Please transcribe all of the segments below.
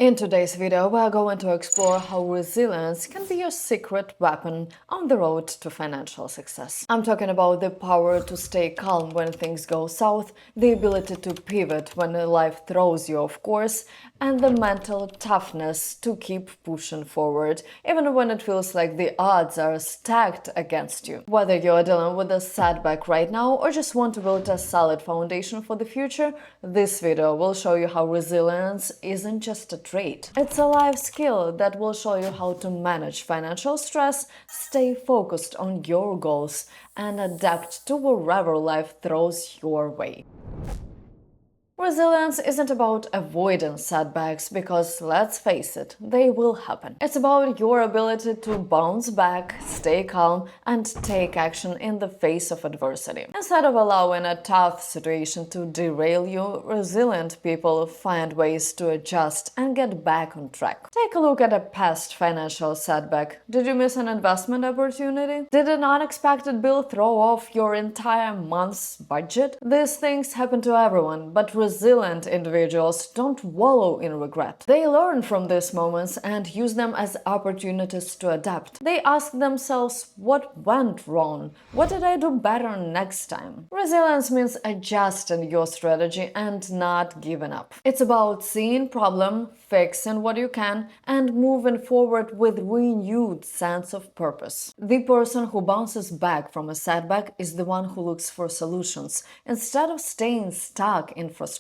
In today's video, we are going to explore how resilience can be your secret weapon on the road to financial success. I'm talking about the power to stay calm when things go south, the ability to pivot when life throws you off course, and the mental toughness to keep pushing forward, even when it feels like the odds are stacked against you. Whether you're dealing with a setback right now or just want to build a solid foundation for the future, this video will show you how resilience isn't just a trait. It's a life skill that will show you how to manage financial stress, stay focused on your goals, and adapt to wherever life throws your way. Resilience isn't about avoiding setbacks because, let's face it, they will happen. It's about your ability to bounce back, stay calm, and take action in the face of adversity. Instead of allowing a tough situation to derail you, resilient people find ways to adjust and get back on track. Take a look at a past financial setback. Did you miss an investment opportunity? Did an unexpected bill throw off your entire month's budget? These things happen to everyone, but resilient individuals don't wallow in regret. They learn from these moments and use them as opportunities to adapt. They ask themselves, what went wrong? What did I do better next time? Resilience means adjusting your strategy and not giving up. It's about seeing problem, fixing what you can, and moving forward with renewed sense of purpose. The person who bounces back from a setback is the one who looks for solutions instead of staying stuck in frustration.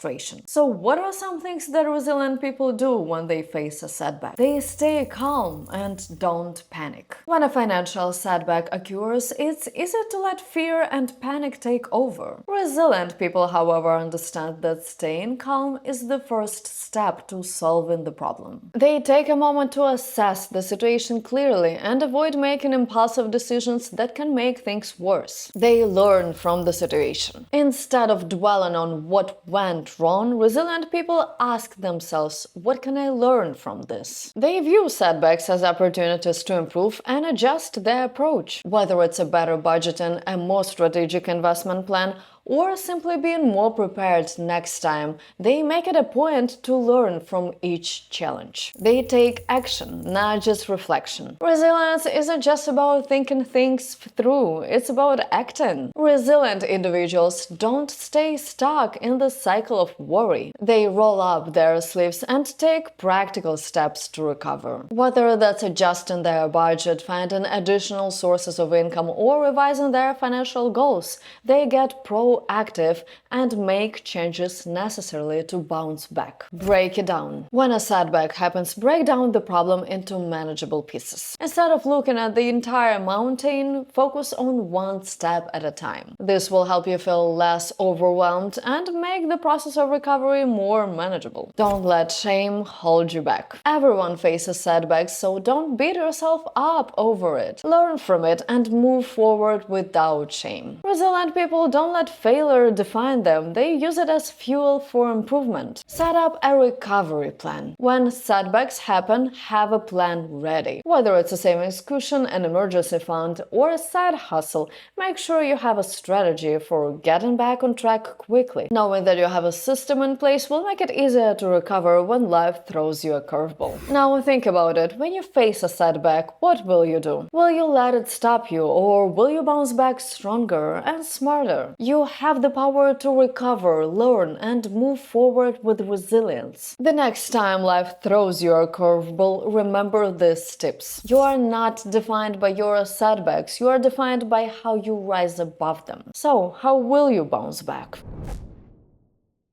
So what are some things that resilient people do when they face a setback? They stay calm and don't panic. When a financial setback occurs, it's easy to let fear and panic take over. Resilient people, however, understand that staying calm is the first step to solving the problem. They take a moment to assess the situation clearly and avoid making impulsive decisions that can make things worse. They learn from the situation. Instead of dwelling on what went wrong, resilient people ask themselves, what can I learn from this? They view setbacks as opportunities to improve and adjust their approach. Whether it's a better budgeting, a more strategic investment plan, or simply being more prepared next time, they make it a point to learn from each challenge. They take action, not just reflection. Resilience isn't just about thinking things through, it's about acting. Resilient individuals don't stay stuck in the cycle of worry. They roll up their sleeves and take practical steps to recover. Whether that's adjusting their budget, finding additional sources of income, or revising their financial goals, they get proactive and make changes necessarily to bounce back. Break it down. When a setback happens, break down the problem into manageable pieces. Instead of looking at the entire mountain, focus on one step at a time. This will help you feel less overwhelmed and make the process of recovery more manageable. Don't let shame hold you back. Everyone faces setbacks, so don't beat yourself up over it. Learn from it and move forward without shame. Resilient people don't let failure define them, they use it as fuel for improvement. Set up a recovery plan. When setbacks happen, have a plan ready. Whether it's a savings cushion, an emergency fund, or a side hustle, make sure you have a strategy for getting back on track quickly. Knowing that you have a system in place will make it easier to recover when life throws you a curveball. Now think about it. When you face a setback, what will you do? Will you let it stop you, or will you bounce back stronger and smarter? You have the power to recover, learn, and move forward with resilience. The next time life throws you a curveball, remember these tips. You are not defined by your setbacks, you are defined by how you rise above them. So, how will you bounce back?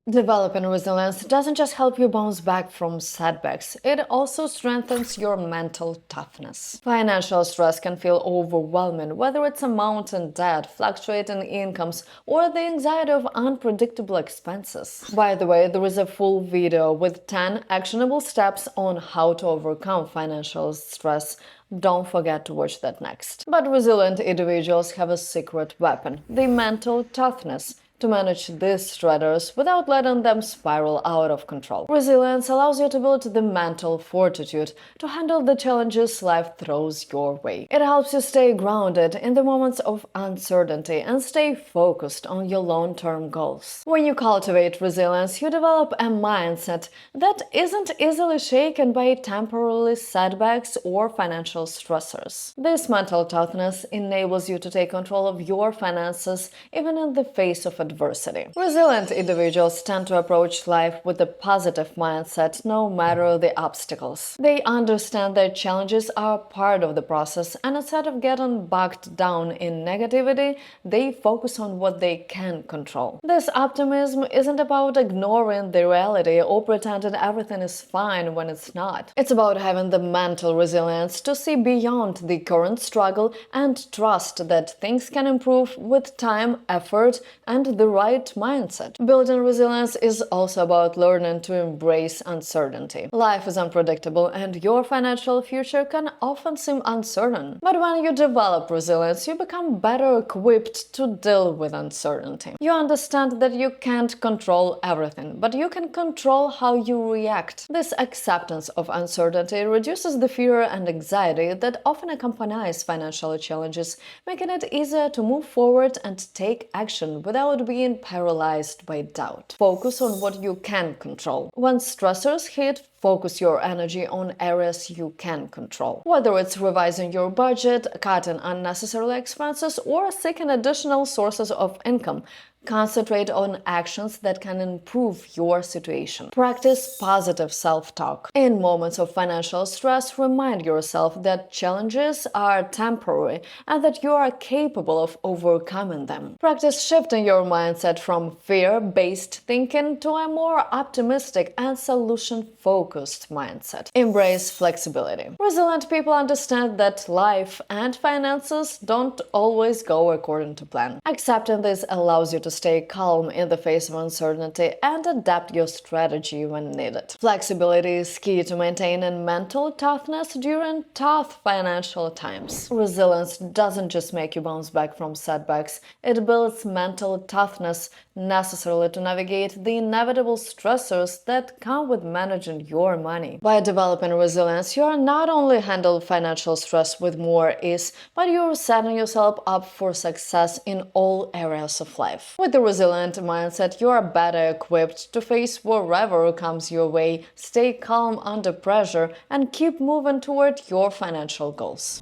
Developing resilience doesn't just help you bounce back from setbacks, it also strengthens your mental toughness. Financial stress can feel overwhelming, whether it's a mountain debt, fluctuating incomes, or the anxiety of unpredictable expenses. By the way, there is a full video with 10 actionable steps on how to overcome financial stress. Don't forget to watch that next. But resilient individuals have a secret weapon: the mental toughness. to manage these triggers without letting them spiral out of control. Resilience allows you to build the mental fortitude to handle the challenges life throws your way. It helps you stay grounded in the moments of uncertainty and stay focused on your long-term goals. When you cultivate resilience, you develop a mindset that isn't easily shaken by temporary setbacks or financial stressors. This mental toughness enables you to take control of your finances even in the face of adversity. Resilient individuals tend to approach life with a positive mindset no matter the obstacles. They understand that challenges are part of the process, and instead of getting bogged down in negativity, they focus on what they can control. This optimism isn't about ignoring the reality or pretending everything is fine when it's not. It's about having the mental resilience to see beyond the current struggle and trust that things can improve with time, effort, and the right mindset. Building resilience is also about learning to embrace uncertainty. Life is unpredictable and your financial future can often seem uncertain. But when you develop resilience, you become better equipped to deal with uncertainty. You understand that you can't control everything, but you can control how you react. This acceptance of uncertainty reduces the fear and anxiety that often accompanies financial challenges, making it easier to move forward and take action without being paralyzed by doubt. Focus on what you can control. When stressors hit, focus your energy on areas you can control. Whether it's revising your budget, cutting unnecessary expenses, or seeking additional sources of income, concentrate on actions that can improve your situation. Practice positive self-talk. In moments of financial stress, remind yourself that challenges are temporary and that you are capable of overcoming them. Practice shifting your mindset from fear-based thinking to a more optimistic and solution-focused mindset. Embrace flexibility. Resilient people understand that life and finances don't always go according to plan. Accepting this allows you to stay calm in the face of uncertainty and adapt your strategy when needed. Flexibility is key to maintaining mental toughness during tough financial times. Resilience doesn't just make you bounce back from setbacks, it builds mental toughness necessary to navigate the inevitable stressors that come with managing your money. By developing resilience, you are not only handle financial stress with more ease, but you're setting yourself up for success in all areas of life. With a resilient mindset, you are better equipped to face whatever comes your way, stay calm under pressure, and keep moving toward your financial goals.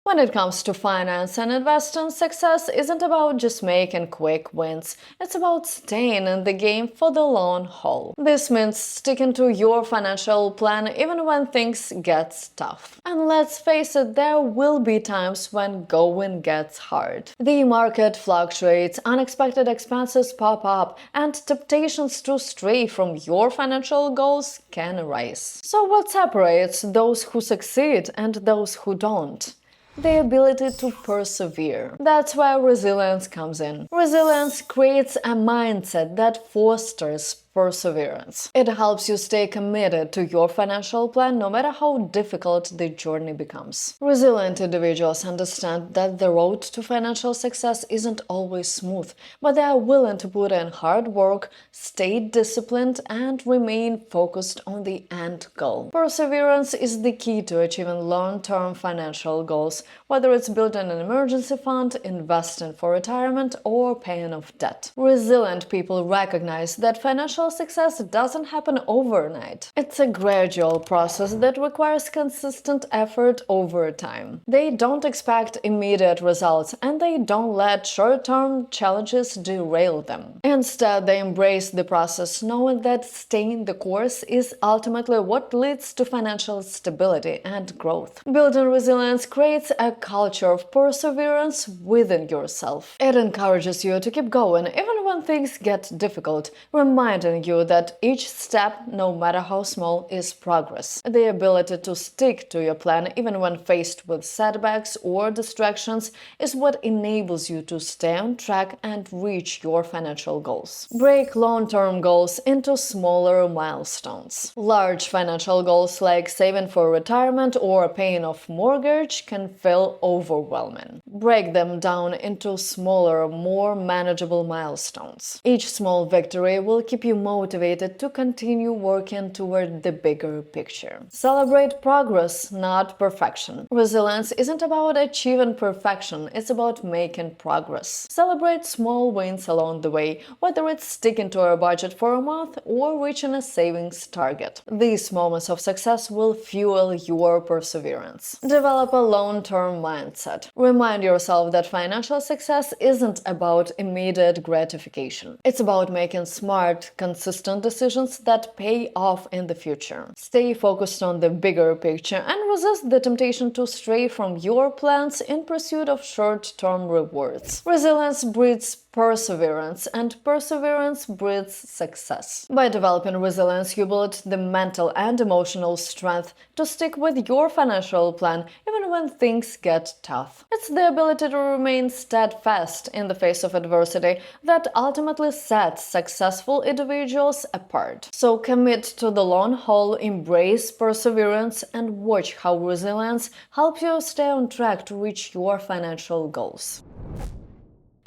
When it comes to finance and investing, success isn't about just making quick wins. It's about staying in the game for the long haul. This means sticking to your financial plan even when things get tough. And let's face it, there will be times when going gets hard. The market fluctuates, unexpected expenses pop up, and temptations to stray from your financial goals can arise. So what separates those who succeed and those who don't? The ability to persevere. That's where resilience comes in. Resilience creates a mindset that fosters perseverance. It helps you stay committed to your financial plan no matter how difficult the journey becomes. Resilient individuals understand that the road to financial success isn't always smooth, but they are willing to put in hard work, stay disciplined, and remain focused on the end goal. Perseverance is the key to achieving long-term financial goals, whether it's building an emergency fund, investing for retirement, or paying off debt. Resilient people recognize that financial success doesn't happen overnight. It's a gradual process that requires consistent effort over time. They don't expect immediate results, and they don't let short-term challenges derail them. Instead, they embrace the process, knowing that staying the course is ultimately what leads to financial stability and growth. Building resilience creates a culture of perseverance within yourself. It encourages you to keep going even even when things get difficult, reminding you that each step, no matter how small, is progress. The ability to stick to your plan even when faced with setbacks or distractions is what enables you to stay on track and reach your financial goals. Break long-term goals into smaller milestones. Large financial goals like saving for retirement or paying off mortgage can feel overwhelming. Break them down into smaller, more manageable milestones. Each small victory will keep you motivated to continue working toward the bigger picture. Celebrate progress, not perfection. Resilience isn't about achieving perfection, it's about making progress. Celebrate small wins along the way, whether it's sticking to a budget for a month or reaching a savings target. These moments of success will fuel your perseverance. Develop a long-term mindset. Remind yourself that financial success isn't about immediate gratification. It's about making smart, consistent decisions that pay off in the future. Stay focused on the bigger picture and resist the temptation to stray from your plans in pursuit of short-term rewards. Resilience breeds perseverance, and perseverance breeds success. By developing resilience, you build the mental and emotional strength to stick with your financial plan even when things get tough. It's the ability to remain steadfast in the face of adversity that ultimately sets successful individuals apart. So commit to the long haul, embrace perseverance, and watch how resilience helps you stay on track to reach your financial goals.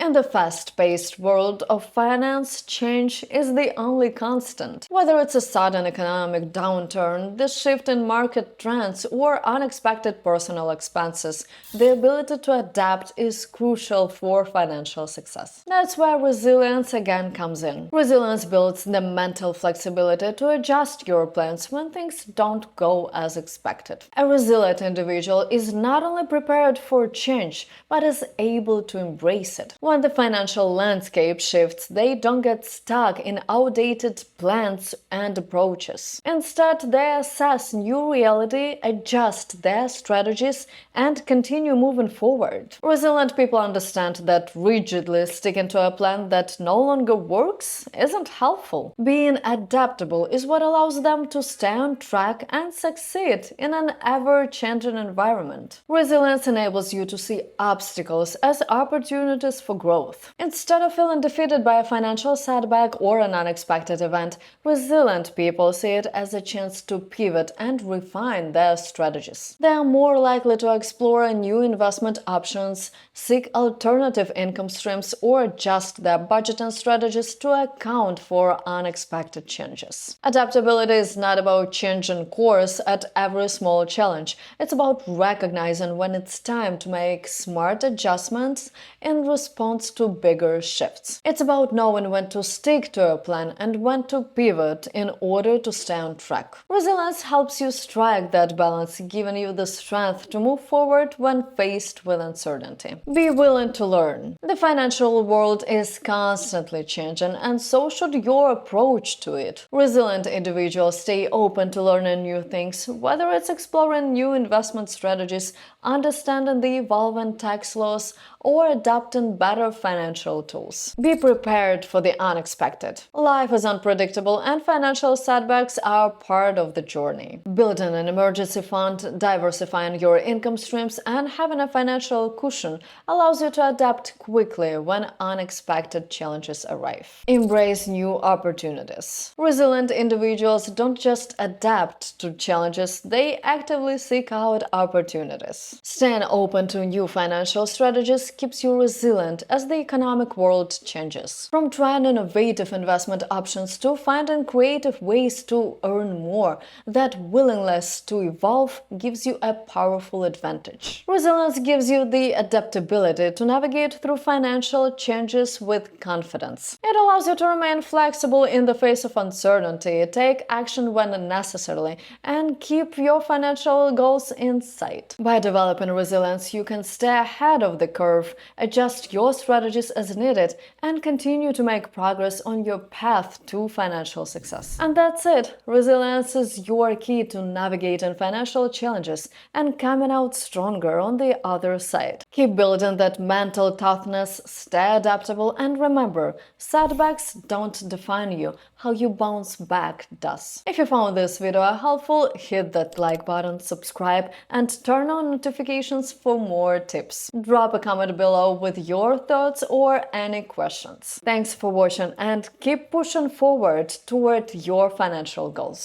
In the fast-paced world of finance, change is the only constant. Whether it's a sudden economic downturn, the shift in market trends, or unexpected personal expenses, the ability to adapt is crucial for financial success. That's where resilience again comes in. Resilience builds the mental flexibility to adjust your plans when things don't go as expected. A resilient individual is not only prepared for change, but is able to embrace it. When the financial landscape shifts, they don't get stuck in outdated plans and approaches. Instead, they assess new reality, adjust their strategies, and continue moving forward. Resilient people understand that rigidly sticking to a plan that no longer works isn't helpful. Being adaptable is what allows them to stay on track and succeed in an ever-changing environment. Resilience enables you to see obstacles as opportunities for growth. Instead of feeling defeated by a financial setback or an unexpected event, resilient people see it as a chance to pivot and refine their strategies. They are more likely to explore new investment options, seek alternative income streams, or adjust their budgeting strategies to account for unexpected changes. Adaptability is not about changing course at every small challenge. It's about recognizing when it's time to make smart adjustments in response to bigger shifts. It's about knowing when to stick to a plan and when to pivot in order to stay on track. Resilience helps you strike that balance, giving you the strength to move forward when faced with uncertainty. Be willing to learn. The financial world is constantly changing, and so should your approach to it. Resilient individuals stay open to learning new things, whether it's exploring new investment strategies, understanding the evolving tax laws, or adopting better financial tools. Be prepared for the unexpected. Life is unpredictable, and financial setbacks are part of the journey. Building an emergency fund, diversifying your income streams, and having a financial cushion allows you to adapt quickly when unexpected challenges arrive. Embrace new opportunities. Resilient individuals don't just adapt to challenges, they actively seek out opportunities. Staying open to new financial strategies keeps you resilient as the economic world changes. From trying innovative investment options to finding creative ways to earn more, that willingness to evolve gives you a powerful advantage. Resilience gives you the adaptability to navigate through financial changes with confidence. It allows you to remain flexible in the face of uncertainty, take action when necessary, and keep your financial goals in sight. By developing resilience, you can stay ahead of the curve, adjust your strategies as needed, and continue to make progress on your path to financial success. And that's it. Resilience is your key to navigating financial challenges and coming out stronger on the other side. Keep building that mental toughness, stay adaptable, and remember, setbacks don't define you, how you bounce back does. If you found this video helpful, hit that like button, subscribe, and turn on notifications for more tips. Drop a comment below with your thoughts or any questions. Thanks for watching and keep pushing forward toward your financial goals.